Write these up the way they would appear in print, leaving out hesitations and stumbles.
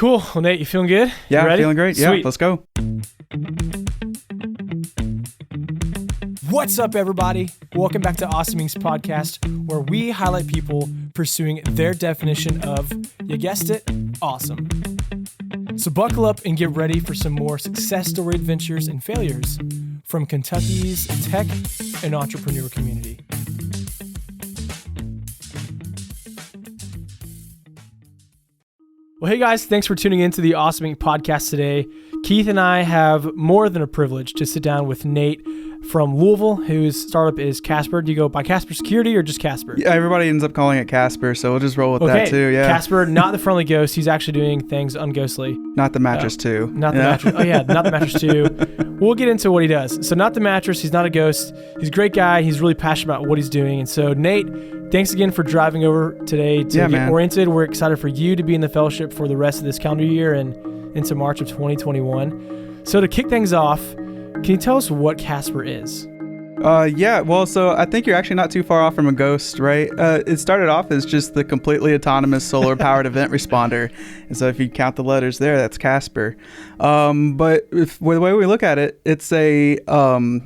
Cool. Well, Nate, you feeling good? Yeah, you ready? Feeling great. Sweet. Yeah, let's go. What's up, everybody? Welcome back to Awesome Inc.'s podcast, where we highlight people pursuing their definition of, you guessed it, awesome. So buckle up and get ready for some more success story adventures and failures from Kentucky's tech and entrepreneur community. Well, hey guys, thanks for tuning in to the Awesome Inc. podcast today. Keith and I have more than a privilege to sit down with Nate from Louisville, whose startup is CASPER. Do you go by CASPER Security or just CASPER? Yeah, everybody ends up calling it CASPER, so we'll just roll with that too. Yeah, CASPER, not the friendly ghost. He's actually doing things unghostly. Not the mattress too. Not the mattress. Oh yeah, not the mattress too. We'll get into what he does. So not the mattress. He's not a ghost. He's a great guy. He's really passionate about what he's doing. And so Nate, thanks again for driving over today to get oriented. We're excited for you to be in the fellowship for the rest of this calendar year and into March of 2021. So to kick things off, can you tell us what CASPER is? So I think you're actually not too far off from a ghost, right? It started off as just the completely autonomous solar-powered event responder. And so if you count the letters there, that's CASPER. But the way we look at it, it's a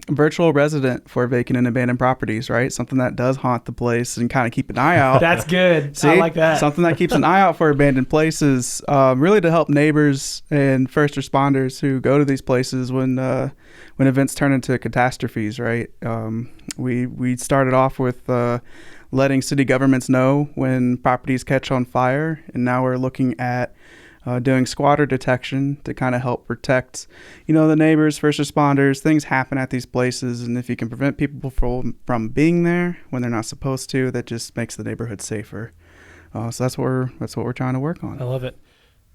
virtual resident for vacant and abandoned properties, right? Something that does haunt the place and kind of keep an eye out. That's good. See? I like that. Something that keeps an eye out for abandoned places, really to help neighbors and first responders who go to these places when events turn into catastrophes, right? We started off with letting city governments know when properties catch on fire, and now we're looking at doing squatter detection to kind of help protect, the neighbors, first responders. Things happen at these places, and if you can prevent people from being there when they're not supposed to, that just makes the neighborhood safer. So that's what we're trying to work on. I love it.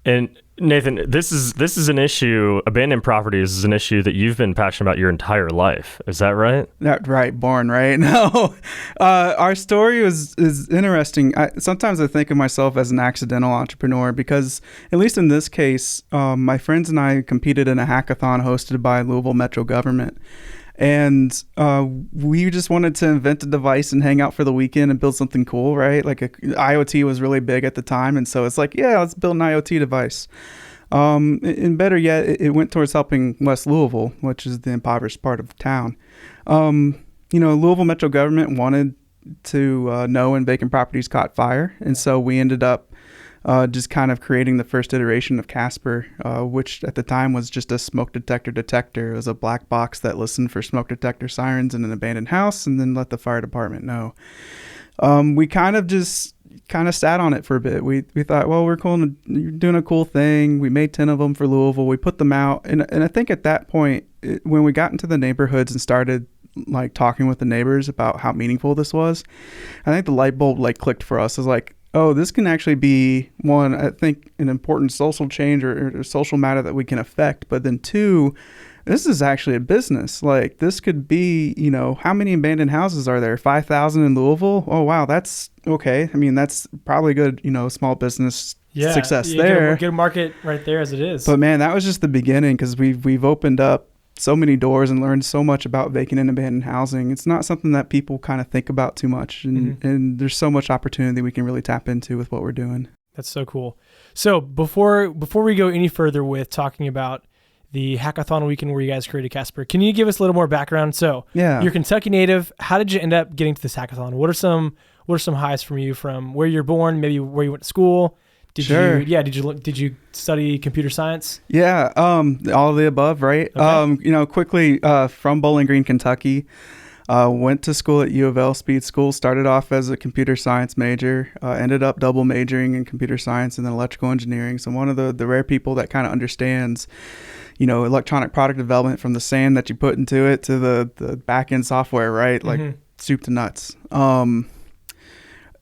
And Nathan, this is an issue. Abandoned properties is an issue that you've been passionate about your entire life. Is that right? That's right. Born, right? No, our story is interesting. Sometimes I think of myself as an accidental entrepreneur because, at least in this case, my friends and I competed in a hackathon hosted by Louisville Metro government. And we just wanted to invent a device and hang out for the weekend and build something cool, right? Like IoT was really big at the time. And so it's like, yeah, let's build an IoT device. And better yet, it went towards helping West Louisville, which is the impoverished part of town. Louisville Metro government wanted to know when vacant properties caught fire. And so we ended up just kind of creating the first iteration of CASPER, which at the time was just a smoke detector. It was a black box that listened for smoke detector sirens in an abandoned house and then let the fire department know. We kind of sat on it for a bit. We thought, well, we're doing a cool thing. We made 10 of them for Louisville. We put them out. And I think at that point, when we got into the neighborhoods and started talking with the neighbors about how meaningful this was, I think the light bulb clicked for us. It was like, oh, this can actually be, one, I think, an important social change or social matter that we can affect. But then two, this is actually a business. This could be, how many abandoned houses are there? 5,000 in Louisville? Oh, wow, that's okay. I mean, that's probably good, small business success there. Get a market right there as it is. But man, that was just the beginning because we've opened up so many doors and learned so much about vacant and abandoned housing. It's not something that people kind of think about too much. And there's so much opportunity we can really tap into with what we're doing. That's so cool. So before we go any further with talking about the hackathon weekend where you guys created CASPER, can you give us a little more background? So you're Kentucky native. How did you end up getting to this hackathon? What are some highs from you from where you're born, maybe where you went to school? Did you study computer science? Yeah, all of the above, right? Okay. Quickly from Bowling Green, Kentucky, went to school at U of L Speed School. Started off as a computer science major, ended up double majoring in computer science and then electrical engineering. So one of the rare people that kind of understands, electronic product development from the sand that you put into it to the back end software, right? Soup to nuts.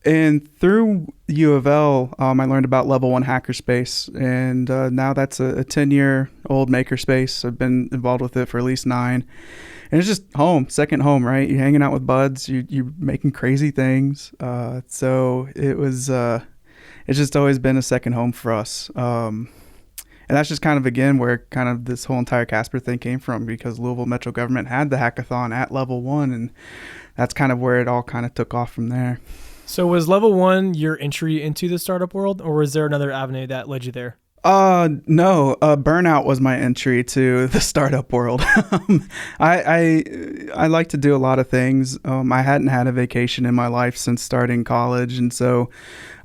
And through U of L, I learned about Level 1 Hackerspace, and now that's a 10-year-old makerspace. I've been involved with it for at least 9. And it's just second home, right? You're hanging out with buds, you're making crazy things. So it's just always been a second home for us. And that's just kind of, again, where kind of this whole entire CASPER thing came from, because Louisville Metro government had the hackathon at Level 1, and that's kind of where it all kind of took off from there. So was Level 1 your entry into the startup world, or was there another avenue that led you there? No, burnout was my entry to the startup world. I like to do a lot of things. I hadn't had a vacation in my life since starting college. And so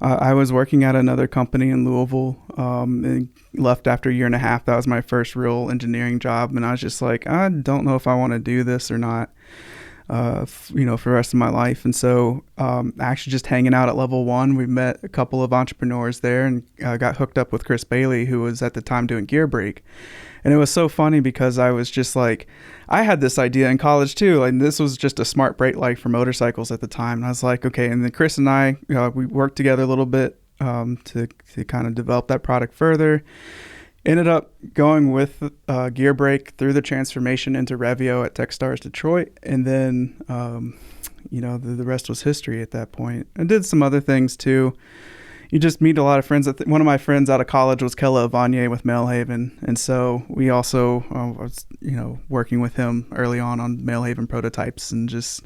I was working at another company in Louisville, and left after a year and a half. That was my first real engineering job. And I was just like, I don't know if I want to do this or not. For the rest of my life. And so actually just hanging out at Level 1, we met a couple of entrepreneurs there and got hooked up with Chris Bailey, who was at the time doing Gear Break. And it was so funny because I was just like, I had this idea in college too. Like this was just a smart brake light for motorcycles at the time. And I was like, okay. And then Chris and I, we worked together a little bit to kind of develop that product further. Ended up going with Gear Break through the transformation into Revio at Techstars Detroit. And then, the rest was history at that point. I did some other things too. You just meet a lot of friends. One of my friends out of college was Kella Avanier with Mailhaven. And so we also was, working with him early on Mailhaven prototypes and just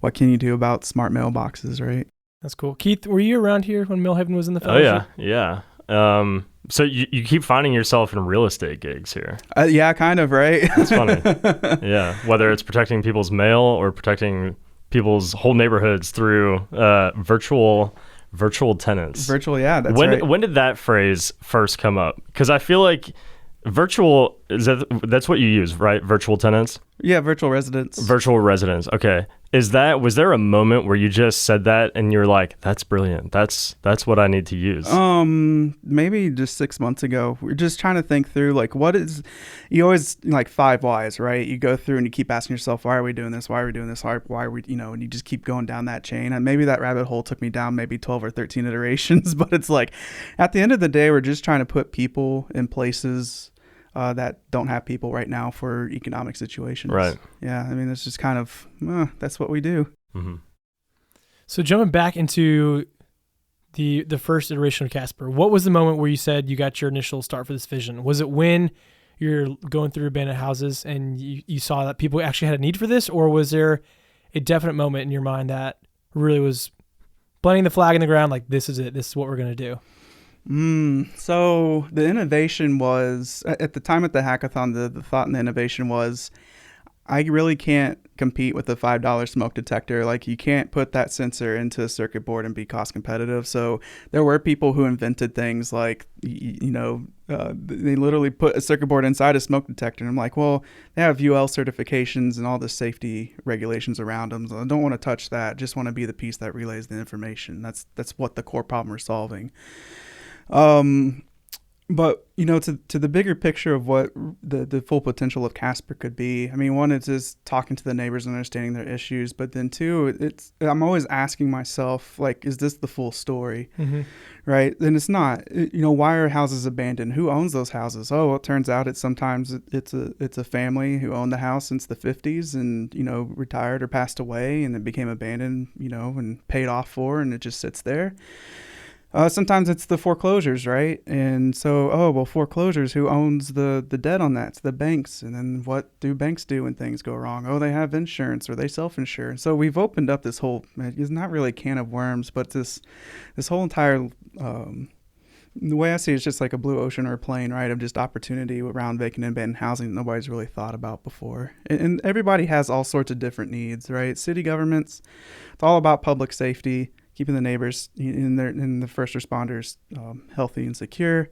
what can you do about smart mailboxes, right? That's cool. Keith, were you around here when Mailhaven was in the fellowship? Oh, yeah. So you keep finding yourself in real estate gigs here. Yeah, kind of, right? That's funny. Yeah, whether it's protecting people's mail or protecting people's whole neighborhoods through virtual tenants. Virtual, yeah, that's right. When did that phrase first come up? Because I feel like virtual, that's what you use, right? Virtual tenants? Yeah, virtual residents. Virtual residents. Okay. Was there a moment where you just said that and you're like, that's brilliant. That's what I need to use? Maybe just 6 months ago. We're just trying to think through you always like 5 whys, right? You go through and you keep asking yourself, why are we doing this? Why are we doing this? Why are we, and you just keep going down that chain. And maybe that rabbit hole took me down maybe 12 or 13 iterations, but it's like at the end of the day, we're just trying to put people in places that don't have people right now for economic situations. Right. Yeah. I mean, it's just kind of, that's what we do. Mm-hmm. So jumping back into the first iteration of Casper, what was the moment where you said you got your initial start for this vision? Was it when you're going through abandoned houses and you saw that people actually had a need for this, or was there a definite moment in your mind that really was planting the flag in the ground, like this is it, this is what we're going to do? So the innovation was, at the time at the hackathon, the thought and the innovation was, I really can't compete with the $5 smoke detector. Like you can't put that sensor into a circuit board and be cost competitive. So there were people who invented things like, they literally put a circuit board inside a smoke detector. And I'm like, well, they have UL certifications and all the safety regulations around them. So I don't want to touch that. Just want to be the piece that relays the information. That's what the core problem we're solving. But, to the bigger picture of what the full potential of Casper could be, I mean, one, it's just talking to the neighbors and understanding their issues. But then two, I'm always asking myself, like, is this the full story? Mm-hmm. Right? And it's not. Why are houses abandoned? Who owns those houses? Oh, well, it turns out it's a family who owned the house since the 50s and, retired or passed away, and it became abandoned, and paid off for, and it just sits there. Sometimes it's the foreclosures, right? And so, foreclosures, who owns the debt on that? It's the banks. And then what do banks do when things go wrong? Oh, they have insurance, or they self-insure. So we've opened up this whole, it's not really a can of worms, but this whole entire, the way I see it is just like a blue ocean or a plane, right? Of just opportunity around vacant and abandoned housing that nobody's really thought about before. And everybody has all sorts of different needs, right? City governments, it's all about public safety, keeping the neighbors and the first responders healthy and secure.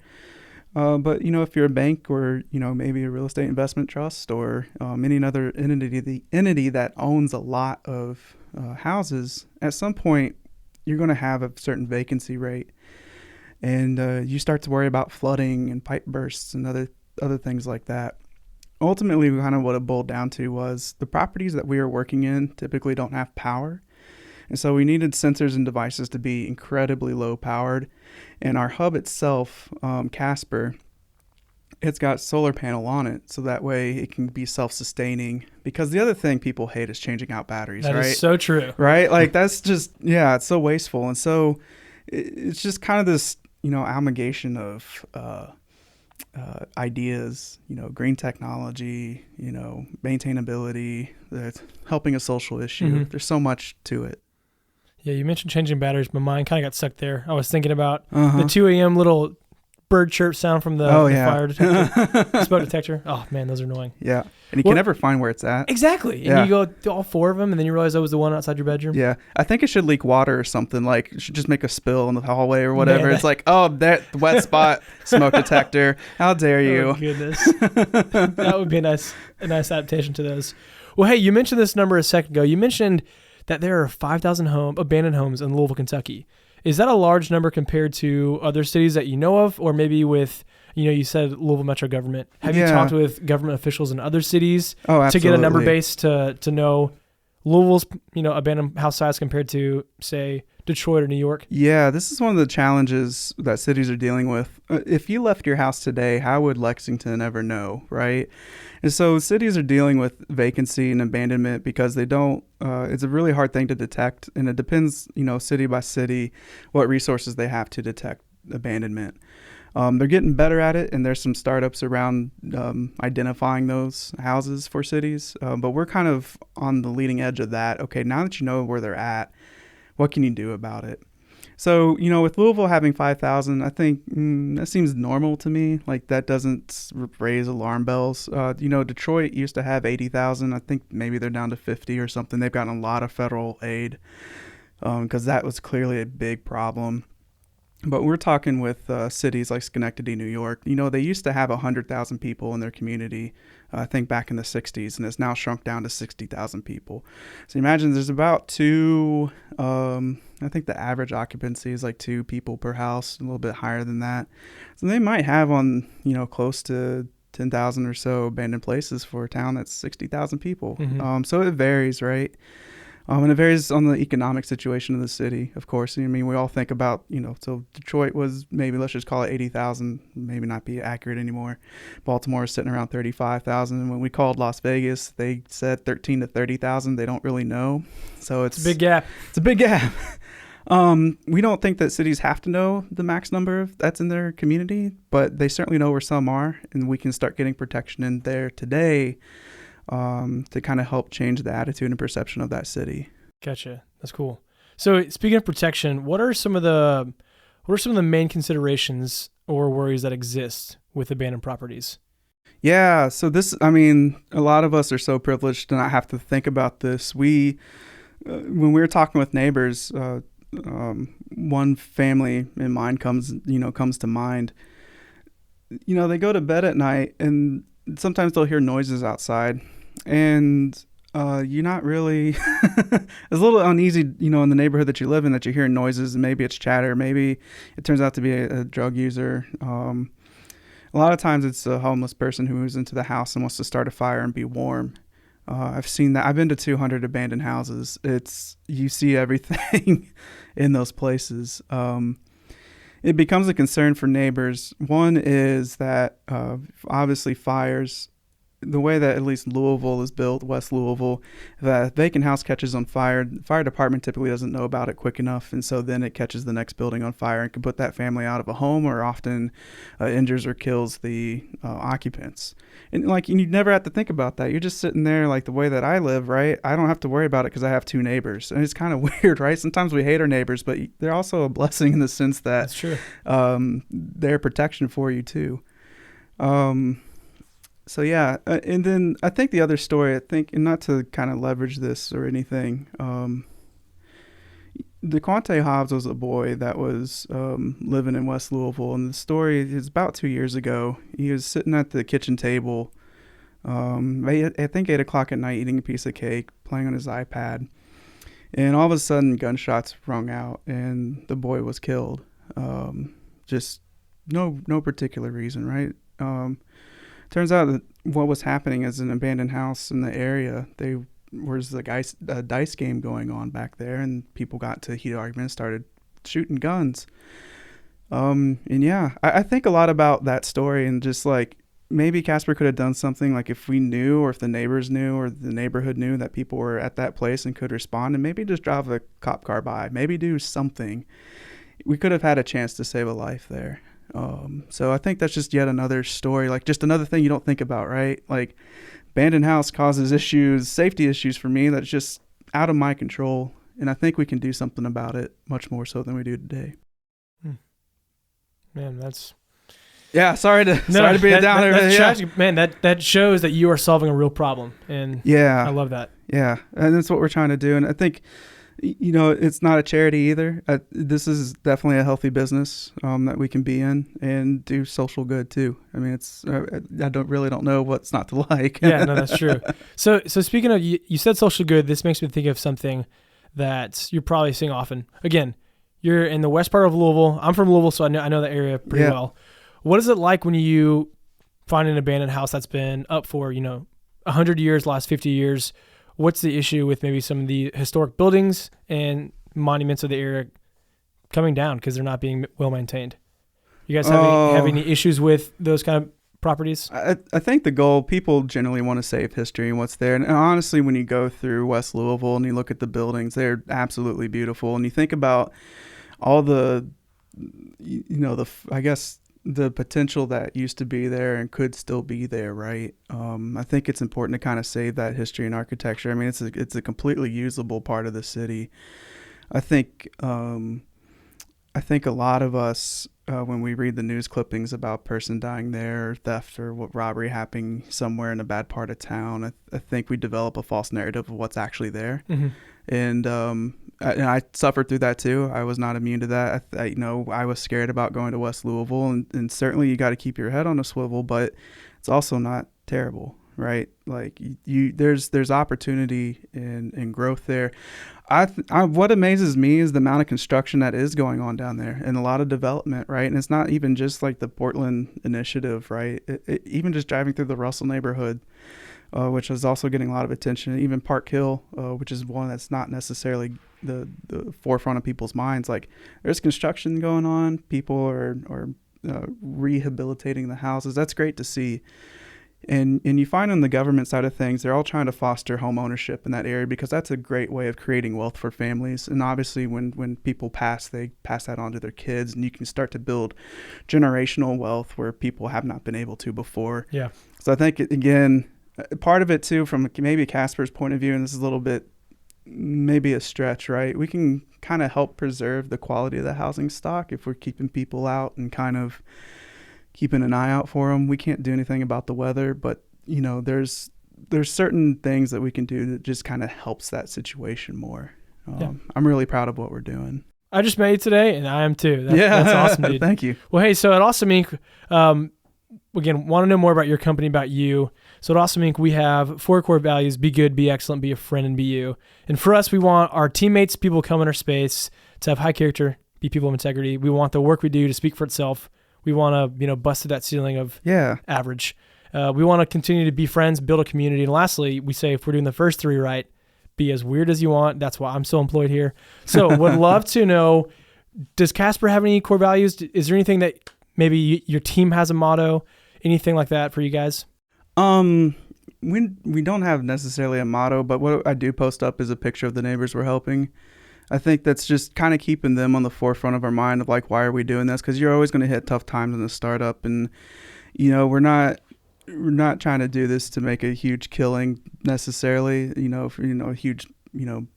But, if you're a bank or, maybe a real estate investment trust or any other entity that owns a lot of houses, at some point you're going to have a certain vacancy rate. And you start to worry about flooding and pipe bursts and other things like that. Ultimately, kind of what it boiled down to was the properties that we are working in typically don't have power. And so we needed sensors and devices to be incredibly low powered. And our hub itself, Casper, it's got solar panel on it. So that way it can be self-sustaining. Because the other thing people hate is changing out batteries, right? That is so true. Right? Like that's just, it's so wasteful. And so it's just kind of this, amalgamation of ideas, green technology, maintainability, that's helping a social issue. Mm-hmm. There's so much to it. Yeah, you mentioned changing batteries. My mind kind of got stuck there. I was thinking about the 2 a.m. little bird chirp sound from the fire detector, smoke detector. Oh man, those are annoying. Yeah, and you can never find where it's at. Exactly. And you go to all 4 of them, and then you realize that was the one outside your bedroom. Yeah, I think it should leak water or something. Like, it should just make a spill in the hallway or whatever. It's like, oh, that wet spot, smoke detector. How dare you? Oh goodness, that would be a nice adaptation to those. Well, hey, you mentioned this number a second ago. You mentioned that there are 5,000 abandoned homes in Louisville, Kentucky. Is that a large number compared to other cities that you know of, or maybe with, you said Louisville Metro government? Have you talked with government officials in other cities to get a number base to know Louisville's, abandoned house size compared to, say, Detroit or New York? Yeah, this is one of the challenges that cities are dealing with. If you left your house today, how would Lexington ever know, right? And so cities are dealing with vacancy and abandonment because they don't, it's a really hard thing to detect. And it depends, city by city, what resources they have to detect abandonment. They're getting better at it, and there's some startups around identifying those houses for cities. But we're kind of on the leading edge of that. Okay, now that you know where they're at, what can you do about it? So, with Louisville having 5,000, I think that seems normal to me. Like, that doesn't raise alarm bells. Detroit used to have 80,000. I think maybe they're down to 50 or something. They've gotten a lot of federal aid because that was clearly a big problem. But we're talking with cities like Schenectady, New York. They used to have 100,000 people in their community, I think back in the 60s, and it's now shrunk down to 60,000 people. So imagine there's about I think the average occupancy is like 2 people per house, a little bit higher than that. So they might have close to 10,000 or so abandoned places for a town that's 60,000 people. Mm-hmm. So it varies, right? And it varies on the economic situation of the city, of course. I mean, we all think about, so Detroit was maybe, let's just call it 80,000, maybe not be accurate anymore. Baltimore is sitting around 35,000. And when we called Las Vegas, they said 13 to 30,000. They don't really know. So it's a big gap. It's a big gap. We don't think that cities have to know the max number that's in their community, but they certainly know where some are, and we can start getting protection in there today to kind of help change the attitude and perception of that city. Gotcha. That's cool. So speaking of protection, what are some of the main considerations or worries that exist with abandoned properties? Yeah. So a lot of us are so privileged to not have to think about this. When we were talking with neighbors, one family in mind comes to mind. They go to bed at night and sometimes they'll hear noises outside, and you're not really it's a little uneasy, in the neighborhood that you live in, that you're hearing noises, and maybe it's chatter, maybe it turns out to be a drug user. A lot of times it's a homeless person who moves into the house and wants to start a fire and be warm. I've seen that. I've been to 200 abandoned houses. You see everything in those places. It becomes a concern for neighbors. One is that obviously fires, the way that at least Louisville is built, West Louisville, that vacant house catches on fire, the fire department typically doesn't know about it quick enough, and so then it catches the next building on fire and can put that family out of a home, or often injures or kills the occupants. And you never have to think about that. You're just sitting there like the way that I live, right? I don't have to worry about it because I have 2 neighbors. And it's kind of weird, right? Sometimes we hate our neighbors, but they're also a blessing in the sense that that's true. They're protection for you too. So yeah, and then I think the other story, and not to kind of leverage this or anything, DeQuante Hobbs was a boy that was living in West Louisville, and the story is about 2 years ago. He was sitting at the kitchen table, I think 8 o'clock at night, eating a piece of cake, playing on his iPad, and all of a sudden gunshots rung out, and the boy was killed. Just no particular reason, right? Turns out that what was happening is an abandoned house in the area. There was a dice game going on back there, and people got to heated arguments, started shooting guns. And yeah, I think a lot about that story, and just like maybe Casper could have done something, like if we knew, or if the neighbors knew, or the neighborhood knew that people were at that place and could respond, and maybe just drive a cop car by, maybe do something. We could have had a chance to save a life there. So I think that's just yet another story, like just another thing you don't think about, right? Like abandoned house causes issues, safety issues for me that's just out of my control. And I think we can do something about it much more so than we do today. Man, Yeah, sorry to be a downer. That's tragic, man. That shows that you are solving a real problem, and I love that. Yeah, and that's what we're trying to do. And I think, it's not a charity either. This is definitely a healthy business that we can be in and do social good too. I mean, I don't know what's not to like. Yeah, no, that's true. So speaking of, you said social good. This makes me think of something that you're probably seeing often. Again, you're in the west part of Louisville. I'm from Louisville, so I know the area pretty well. What is it like when you find an abandoned house that's been up for 100 years, last 50 years? What's the issue with maybe some of the historic buildings and monuments of the area coming down because they're not being well maintained? You guys have any issues with those kind of properties? I think the goal, people generally want to save history and what's there. And honestly, when you go through West Louisville and you look at the buildings, they're absolutely beautiful. And you think about all the the potential that used to be there and could still be there, right? I think it's important to kind of save that history and architecture. I mean, it's a completely usable part of the city. I think a lot of us, when we read the news clippings about person dying there, or theft or robbery happening somewhere in a bad part of town, I think we develop a false narrative of what's actually there. Mm-hmm. And I suffered through that too. I was not immune to that. I was scared about going to West Louisville, and certainly you got to keep your head on a swivel, but it's also not terrible, right? Like there's opportunity and growth there. What amazes me is the amount of construction that is going on down there and a lot of development, right? And it's not even just like the Portland initiative, right? Even just driving through the Russell neighborhood, which is also getting a lot of attention. Even Park Hill, which is one that's not necessarily the forefront of people's minds. Like there's construction going on. People are rehabilitating the houses. That's great to see. And you find on the government side of things, they're all trying to foster home ownership in that area because that's a great way of creating wealth for families. And obviously when people pass, they pass that on to their kids, and you can start to build generational wealth where people have not been able to before. Yeah. So I think, again, part of it too, from maybe Casper's point of view, and this is a little bit maybe a stretch, right? We can kind of help preserve the quality of the housing stock if we're keeping people out and kind of keeping an eye out for them. We can't do anything about the weather, but there's certain things that we can do that just kind of helps that situation more. I'm really proud of what we're doing. I just made it today, and I am too. That's awesome, dude. Thank you. Well, hey, so at Awesome Inc., again, want to know more about your company, about you. So at Awesome Inc., we have 4 core values: be good, be excellent, be a friend, and be you. And for us, we want our teammates, people come in our space, to have high character, be people of integrity. We want the work we do to speak for itself. We want to, bust through that ceiling of average. We want to continue to be friends, build a community. And lastly, we say if we're doing the first 3 right, be as weird as you want. That's why I'm still employed here. So would love to know, does Casper have any core values? Is there anything that maybe your team has a motto, anything like that for you guys? We don't have necessarily a motto, but what I do post up is a picture of the neighbors we're helping. I think that's just kind of keeping them on the forefront of our mind of like, why are we doing this? Because you're always going to hit tough times in the startup, and we're not trying to do this to make a huge killing necessarily. A huge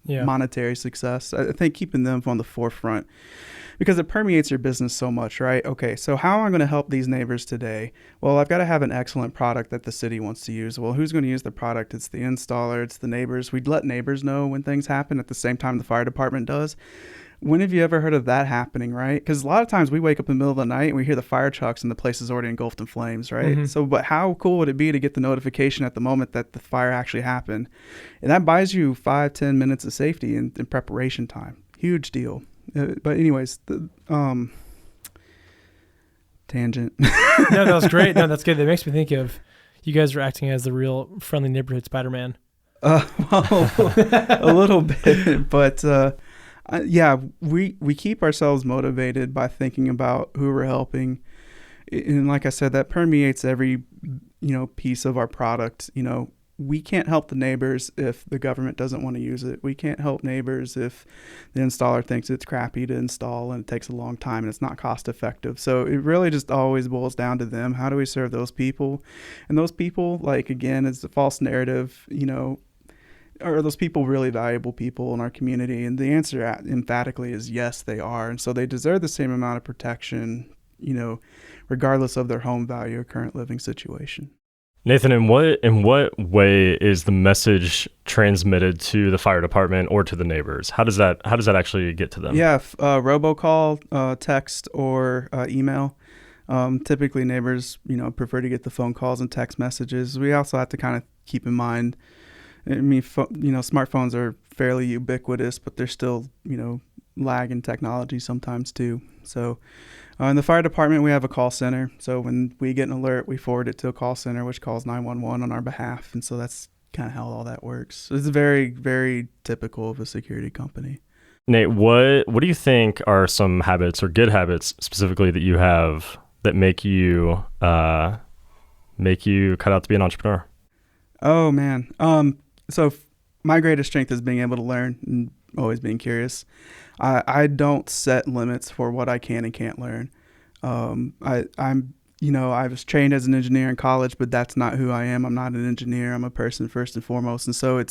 monetary success. I think keeping them on the forefront, because it permeates your business so much, right? Okay, so how am I going to help these neighbors today? Well, I've got to have an excellent product that the city wants to use. Well, who's going to use the product? It's the installer, it's the neighbors. We'd let neighbors know when things happen at the same time the fire department does. When have you ever heard of that happening, right? Because a lot of times we wake up in the middle of the night and we hear the fire trucks and the place is already engulfed in flames, right? Mm-hmm. So, but how cool would it be to get the notification at the moment that the fire actually happened? And that buys you 5-10 minutes of safety in preparation time. Huge deal. But anyways, tangent. No, that was great. No, that's good. That makes me think of you guys are acting as the real friendly neighborhood Spider-Man. Well, a little bit, but we keep ourselves motivated by thinking about who we're helping, and like I said, that permeates every piece of our product. We can't help the neighbors if the government doesn't want to use it. We can't help neighbors if the installer thinks it's crappy to install and it takes a long time and it's not cost effective. So it really just always boils down to them. How do we serve those people? And those people, like, again, it's a false narrative, are those people really valuable people in our community? And the answer emphatically is yes, they are. And so they deserve the same amount of protection regardless of their home value or current living situation. Nathan, in what way is the message transmitted to the fire department or to the neighbors? How does that actually get to them? Yeah, robocall, text, or email. Typically, neighbors prefer to get the phone calls and text messages. We also have to kind of keep in mind. I mean, smartphones are fairly ubiquitous, but they're still lag in technology sometimes too. So in the fire department, we have a call center. So when we get an alert, we forward it to a call center, which calls 911 on our behalf. And so that's kind of how all that works. So it's very, very typical of a security company. Nate, what do you think are some habits or good habits specifically that you have that make you cut out to be an entrepreneur? Oh, man. So my greatest strength is being able to learn and always being curious. I don't set limits for what I can and can't learn. I was trained as an engineer in college, but that's not who I am. I'm not an engineer. I'm a person first and foremost. And so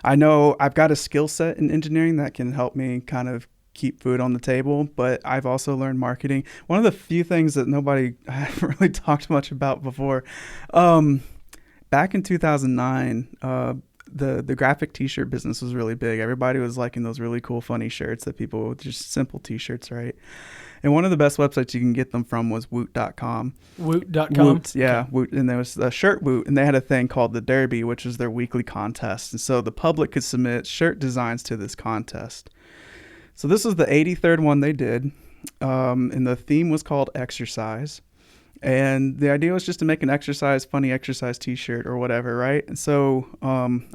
I know I've got a skill set in engineering that can help me kind of keep food on the table, but I've also learned marketing. One of the few things that I haven't really talked much about before, back in 2009, the graphic t-shirt business was really big. Everybody was liking those really cool, funny shirts that people, just simple t-shirts, right? And one of the best websites you can get them from was Woot.com. Woot.com? Woot, yeah. Okay. Woot, and there was a shirt Woot, and they had a thing called the Derby, which was their weekly contest. And so the public could submit shirt designs to this contest. So this was the 83rd one they did, and the theme was called Exercise. And the idea was just to make an funny exercise t-shirt or whatever, right? And so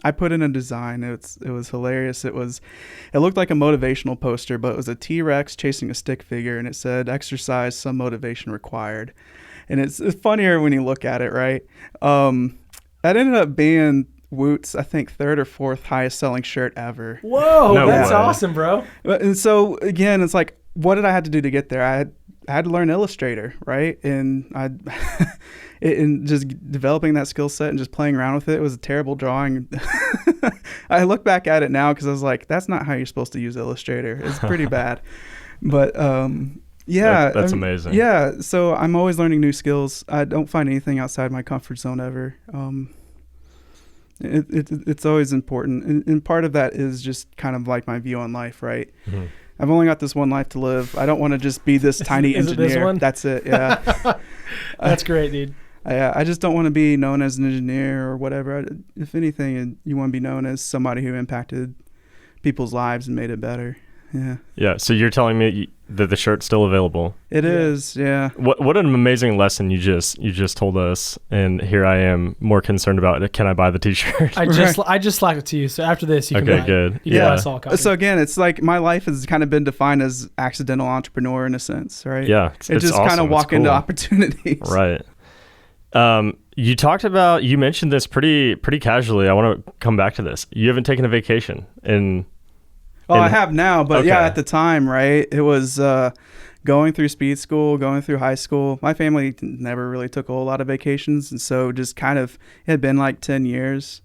I put in a design. It was hilarious. It looked like a motivational poster, but it was a T-Rex chasing a stick figure, and it said, "Exercise, some motivation required." And it's funnier when you look at it, right? That ended up being Woot's, I think, third or fourth highest selling shirt ever. Whoa, no that's way. Awesome, bro. And so again, it's like, what did I have to do to get there? I had to learn Illustrator, right? And and just developing that skill set and just playing around with it. It was a terrible drawing. I look back at it now because I was like, that's not how you're supposed to use Illustrator. It's pretty bad. But yeah. That's amazing. Yeah. So I'm always learning new skills. I don't find anything outside my comfort zone ever. It's always important. And part of that is just kind of like my view on life, right? Mm-hmm. I've only got this one life to live. I don't want to just be this tiny engineer. This one? That's it. Yeah. That's great, dude. I just don't want to be known as an engineer or whatever. If anything, you want to be known as somebody who impacted people's lives and made it better. Yeah. Yeah. So you're telling me that the shirt's still available? It is. Yeah. What an amazing lesson you just told us, and here I am more concerned about can I buy the t-shirt? I just slacked it to you. So after this, you can buy it. Good. You can buy us all a copy. So again, it's like my life has kind of been defined as accidental entrepreneur in a sense, right? Yeah. It's just awesome. Kind of walk into opportunities. Right. You mentioned this pretty casually. I want to come back to this. You haven't taken a vacation I have now, but okay. Yeah, at the time, right? It was going through speed school, going through high school. My family never really took a whole lot of vacations, and so just kind of it had been like 10 years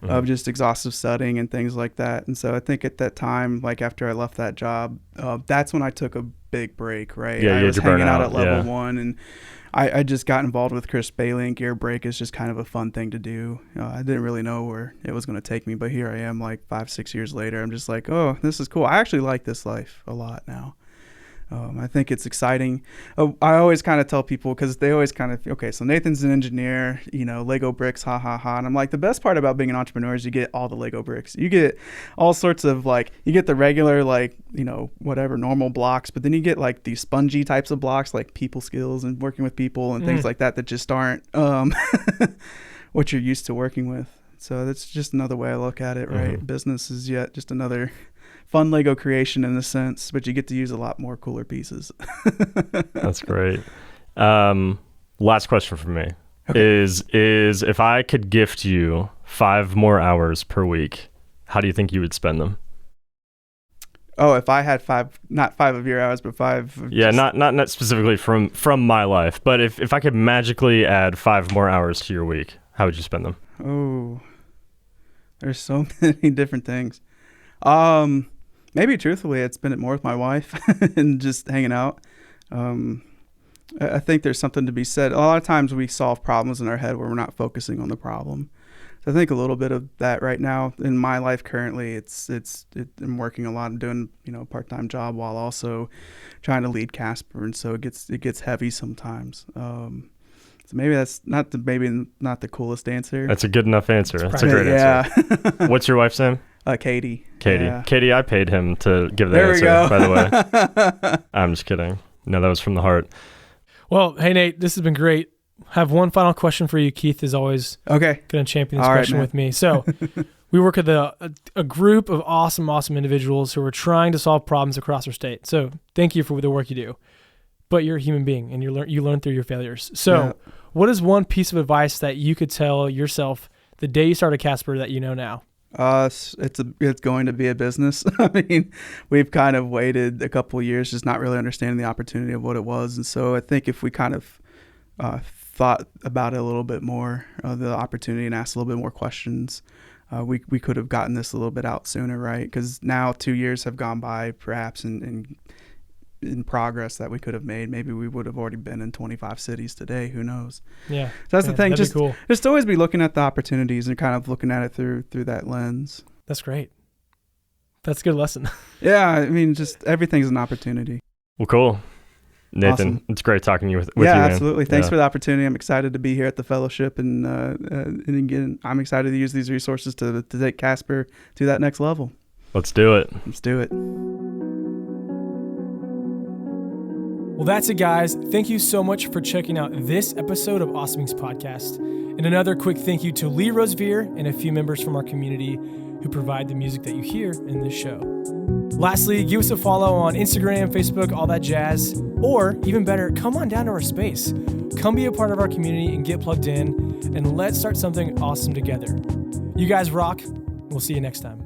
of just exhaustive studying and things like that. And so I think at that time, like after I left that job, that's when I took a big break, right? Yeah, I was hanging out at level 1, and I just got involved with Chris Bailey, and Gear Break is just kind of a fun thing to do. I didn't really know where it was going to take me, but here I am like 5-6 years later. I'm just like, oh, this is cool. I actually like this life a lot now. I think it's exciting. I always kind of tell people, because they always kind of, okay, so Nathan's an engineer, Lego bricks, ha, ha, ha. And I'm like, the best part about being an entrepreneur is you get all the Lego bricks. You get all sorts of you get the regular, whatever, normal blocks, but then you get like these spongy types of blocks, like people skills and working with people and things like that just aren't what you're used to working with. So that's just another way I look at it, right? Mm-hmm. Business is yet just another fun Lego creation in a sense, but you get to use a lot more cooler pieces. That's great. Last question from me is if I could gift you 5 more hours per week, how do you think you would spend them? Oh, if I had 5, not 5 of your hours, but 5. Yeah, not specifically from my life, but if I could magically add 5 more hours to your week, how would you spend them? Oh, there's so many different things. Maybe truthfully, I'd spend it more with my wife and just hanging out. I think there's something to be said. A lot of times we solve problems in our head where we're not focusing on the problem. So I think a little bit of that right now in my life currently, I'm working a lot and doing, a part-time job while also trying to lead Casper. And so it gets heavy sometimes. So maybe that's not the coolest answer. That's a good enough answer. That's a great answer. What's your wife's name? Katie. Yeah. Katie, I paid him to give the answer, by the way. I'm just kidding. No, that was from the heart. Well, hey, Nate, this has been great. I have one final question for you. Keith is always going to champion this question with me. So we work with a group of awesome individuals who are trying to solve problems across our state. So thank you for the work you do. But you're a human being, and you learn through your failures. So what is one piece of advice that you could tell yourself the day you started Casper that you know now? It's going to be a business. I mean, we've kind of waited a couple of years just not really understanding the opportunity of what it was. And so I think if we kind of thought about it a little bit more, the opportunity, and asked a little bit more questions, we could have gotten this a little bit out sooner, right? Because now 2 years have gone by, perhaps, in progress that we could have made. Maybe we would have already been in 25 cities today. Who knows? Yeah. So that's the thing. Just always be looking at the opportunities and kind of looking at it through that lens. That's great. That's a good lesson. Yeah. I mean, just everything's an opportunity. Well, cool. Nathan, awesome. It's great talking with you, man. Absolutely. Thanks for the opportunity. I'm excited to be here at the fellowship, and again, I'm excited to use these resources to take Casper to that next level. Let's do it. Well, that's it, guys. Thank you so much for checking out this episode of Awesomings Podcast. And another quick thank you to Lee Rosevere and a few members from our community who provide the music that you hear in this show. Lastly, give us a follow on Instagram, Facebook, all that jazz. Or, even better, come on down to our space. Come be a part of our community and get plugged in, and let's start something awesome together. You guys rock. We'll see you next time.